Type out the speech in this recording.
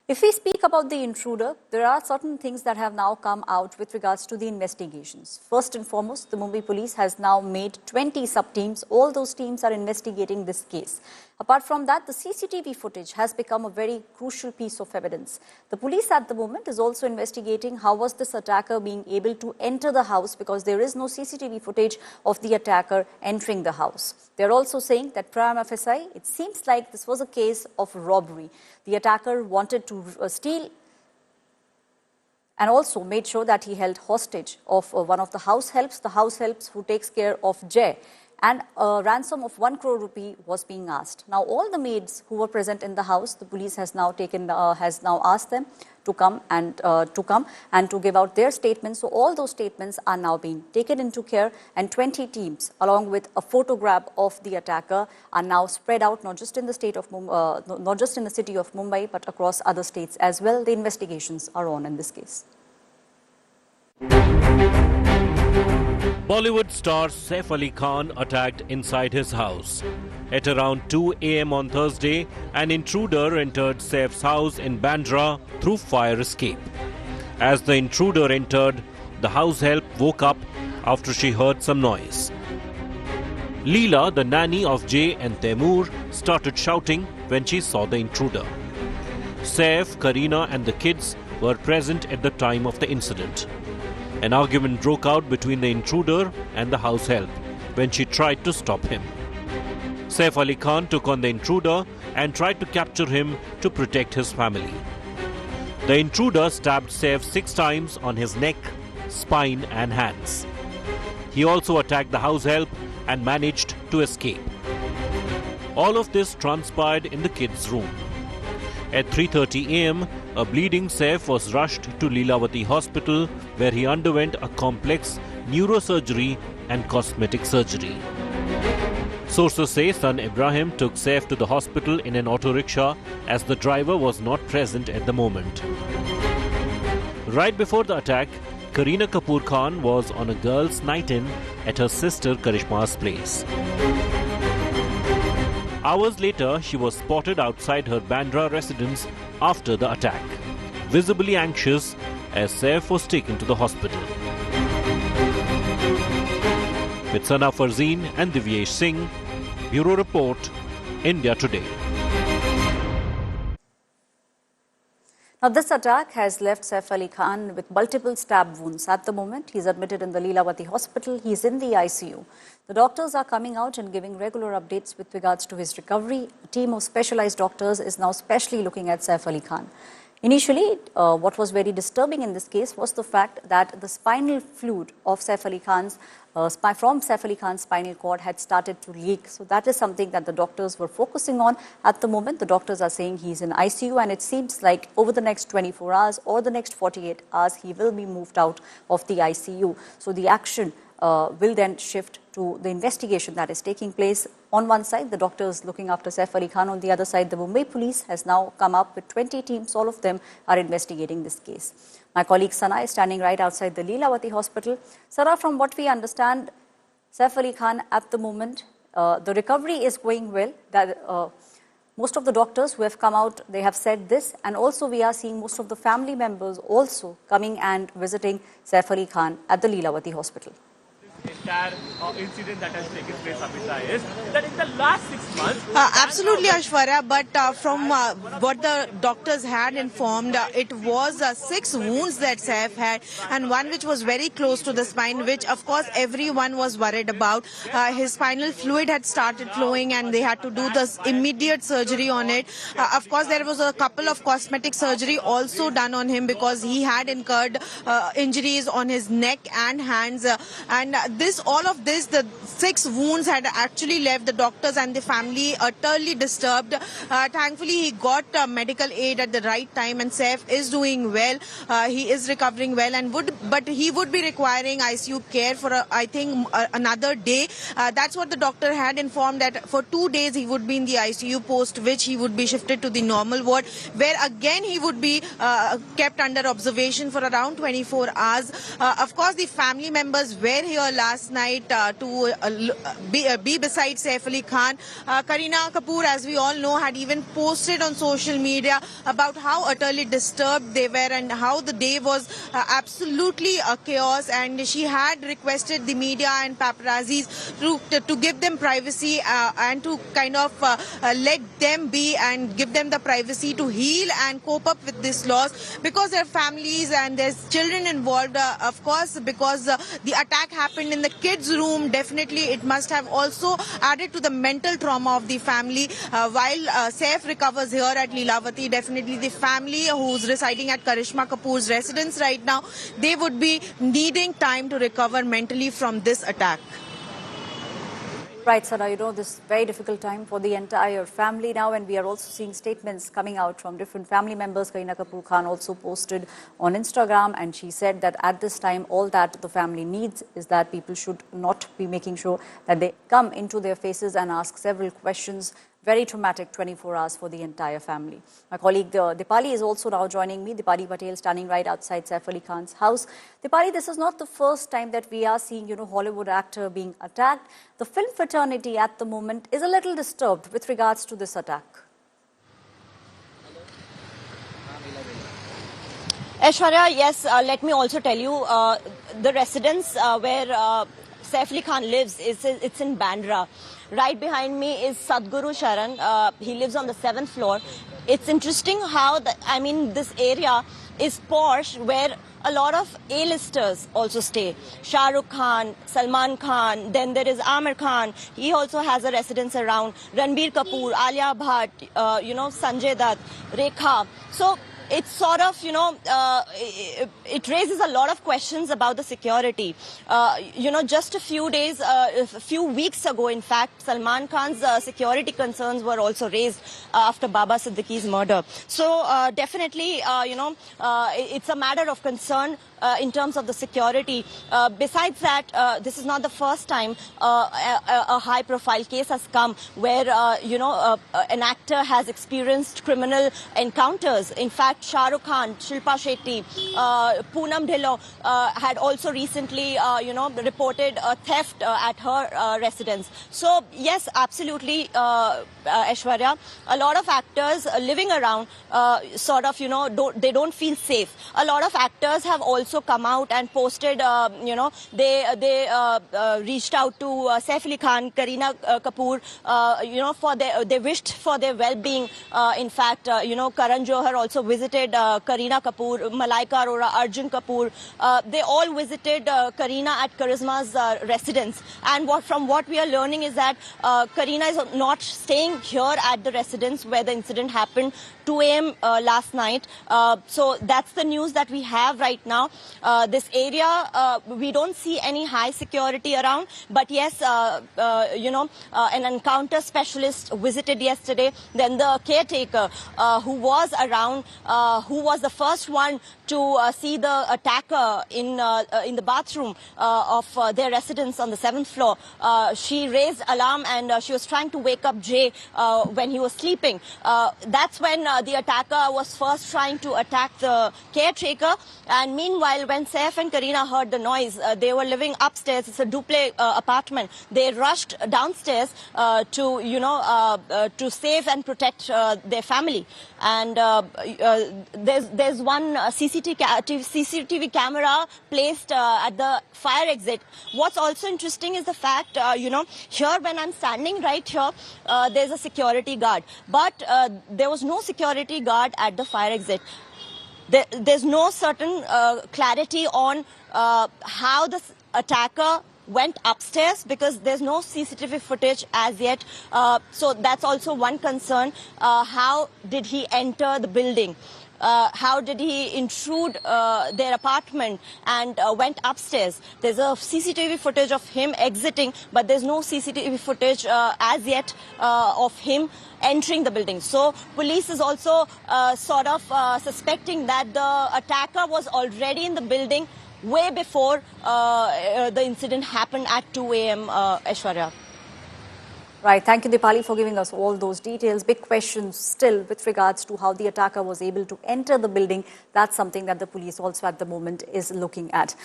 If we speak about the intruder, there are certain things that have now come out with regards to the investigations. First and foremost, the Mumbai Police has now made 20 sub-teams. All those teams are investigating this case. Apart from that, the CCTV footage has become a very crucial piece of evidence. The police at the moment is also investigating how was this attacker being able to enter the house, because there is no CCTV footage of the attacker entering the house. They're also saying that prima facie, it seems like this was a case of robbery. The attacker wanted to steal and also made sure that he held hostage of one of the house helps who takes care of Jay. And a ransom of 1 crore rupee was being asked. Now, all the maids who were present in the house, the police has now asked them to come and to give out their statements. So all those statements are now being taken into care, and 20 teams, along with a photograph of the attacker, are now spread out not just in the city of Mumbai, but across other states as well. The investigations are on in this case. Bollywood star Saif Ali Khan attacked inside his house. At around 2 a.m. on Thursday, an intruder entered Saif's house in Bandra through fire escape. As the intruder entered, the house help woke up after she heard some noise. Leela, the nanny of Jay and Taimur, started shouting when she saw the intruder. Saif, Kareena and the kids were present at the time of the incident. An argument broke out between the intruder and the house help when she tried to stop him. Saif Ali Khan took on the intruder and tried to capture him to protect his family. The intruder stabbed Saif 6 times on his neck, spine and hands. He also attacked the house help and managed to escape. All of this transpired in the kids' room. At 3:30 a.m., a bleeding Saif was rushed to Lilavati Hospital, where he underwent a complex neurosurgery and cosmetic surgery. Sources say son Ibrahim took Saif to the hospital in an auto rickshaw, as the driver was not present at the moment. Right before the attack, Kareena Kapoor Khan was on a girls' night in at her sister Karishma's place. Hours later, she was spotted outside her Bandra residence after the attack, visibly anxious as Saif was taken to the hospital. With Sana Farzeen and Divyesh Singh, Bureau Report, India Today. Now, this attack has left Saif Ali Khan with multiple stab wounds. At the moment, he's admitted in the Lilavati Hospital. He's in the ICU. The doctors are coming out and giving regular updates with regards to his recovery. A team of specialized doctors is now specially looking at Saif Ali Khan. Initially, what was very disturbing in this case was the fact that the spinal fluid of Saif Ali Khan's from Saif Ali Khan's spinal cord had started to leak. So that is something that the doctors were focusing on. At the moment, the doctors are saying he's in ICU, and it seems like over the next 24 hours or the next 48 hours, he will be moved out of the ICU. So the action will then shift to the investigation that is taking place. On one side, the doctors looking after Saif Ali Khan. On the other side, the Mumbai Police has now come up with 20 teams. All of them are investigating this case. My colleague Sana is standing right outside the Lilavati Hospital. Sana, from what we understand, Saif Ali Khan at the moment, the recovery is going well. That most of the doctors who have come out, they have said this, and also we are seeing most of the family members also coming and visiting Saif Ali Khan at the Lilavati Hospital. Entire incident that has taken place, Amita, is that in the last 6 months... Absolutely, Ashwarya, but from what the doctors had informed, it was 6 wounds that Saif had, and one which was very close to the spine, which of course everyone was worried about. His spinal fluid had started flowing and they had to do this immediate surgery on it. Of course, there was a couple of cosmetic surgery also done on him because he had incurred injuries on his neck and hands, and all of this, the 6 wounds had actually left the doctors and the family utterly disturbed. Thankfully, he got medical aid at the right time, and Saif is doing well. He is recovering well, and but he would be requiring ICU care for I think another day. That's what the doctor had informed, that for 2 days he would be in the ICU, post which he would be shifted to the normal ward, where again he would be kept under observation for around 24 hours. Of course, the family members were here last last night to be beside Saif Ali Khan. Kareena Kapoor, as we all know, had even posted on social media about how utterly disturbed they were and how the day was absolutely a chaos, and she had requested the media and paparazzis to give them privacy and to kind of let them be and give them the privacy to heal and cope up with this loss, because there are families and there's children involved, of course, because the attack happened in the kids' room. Definitely it must have also added to the mental trauma of the family. While Saif recovers here at Lilavati, definitely the family who's residing at Karishma Kapoor's residence right now, they would be needing time to recover mentally from this attack. Right, Sada, you know, this is a very difficult time for the entire family now, and we are also seeing statements coming out from different family members. Kareena Kapoor Khan also posted on Instagram, and she said that at this time, all that the family needs is that people should not be making sure that they come into their faces and ask several questions. Very traumatic 24 hours for the entire family. My colleague Dipali is also now joining me. Dipali Patel standing right outside Saif Ali Khan's house. Dipali, this is not the first time that we are seeing, Hollywood actor being attacked. The film fraternity at the moment is a little disturbed with regards to this attack. Aishwarya, yes, let me also tell you, the residence where Saif Ali Khan lives, it's in Bandra. Right behind me is Sadhguru Sharan. He lives on the 7th floor. It's interesting how, this area is posh, where a lot of A-listers also stay. Shah Rukh Khan, Salman Khan, then there is Amir Khan. He also has a residence around. Ranbir Kapoor, Alia Bhatt, Sanjay Dutt, Rekha. So it's sort of, it raises a lot of questions about the security. Just a few weeks ago, in fact, Salman Khan's security concerns were also raised after Baba Siddiqui's murder. So definitely, it's a matter of concern in terms of the security. Besides that, this is not the first time a high-profile case has come where, an actor has experienced criminal encounters. In fact, Shah Rukh Khan, Shilpa Shetty, Poonam Dhillon had also recently, reported a theft at her residence. So, yes, absolutely, Aishwarya, a lot of actors living around they don't feel safe. A lot of actors have also come out and posted, they reached out to Saif Ali Khan, Kareena Kapoor, they wished for their well-being. In fact, Karan Johar also visited Kareena Kapoor, Malaika Arora, Arjun Kapoor. They all visited Kareena at Karisma's residence. And from what we are learning is that Kareena is not staying here at the residence where the incident happened, 2 a.m. Last night. So that's the news that we have right now. This area, we don't see any high security around. But yes, an encounter specialist visited yesterday. Then the caretaker who was around, who was the first one to see the attacker in the bathroom of their residence on the 7th floor. She raised alarm and she was trying to wake up Jay when he was sleeping. That's when the attacker was first trying to attack the caretaker. And meanwhile, when Saif and Kareena heard the noise, they were living upstairs. It's a duplex apartment. They rushed downstairs to save and protect their family. And there's one CCTV camera placed at the fire exit. What's also interesting is the fact, here when I'm standing right here, there's a security guard. But there was no security guard at the fire exit. There's no certain clarity on how the attacker went upstairs because there's no CCTV footage as yet. So that's also one concern. How did he enter the building? How did he intrude their apartment and went upstairs? There's a CCTV footage of him exiting, but there's no CCTV footage as yet of him entering the building. So police is also suspecting that the attacker was already in the building way before the incident happened at 2 a.m. Aishwarya. Right. Thank you, Dipali, for giving us all those details. Big questions still with regards to how the attacker was able to enter the building. That's something that the police also at the moment is looking at.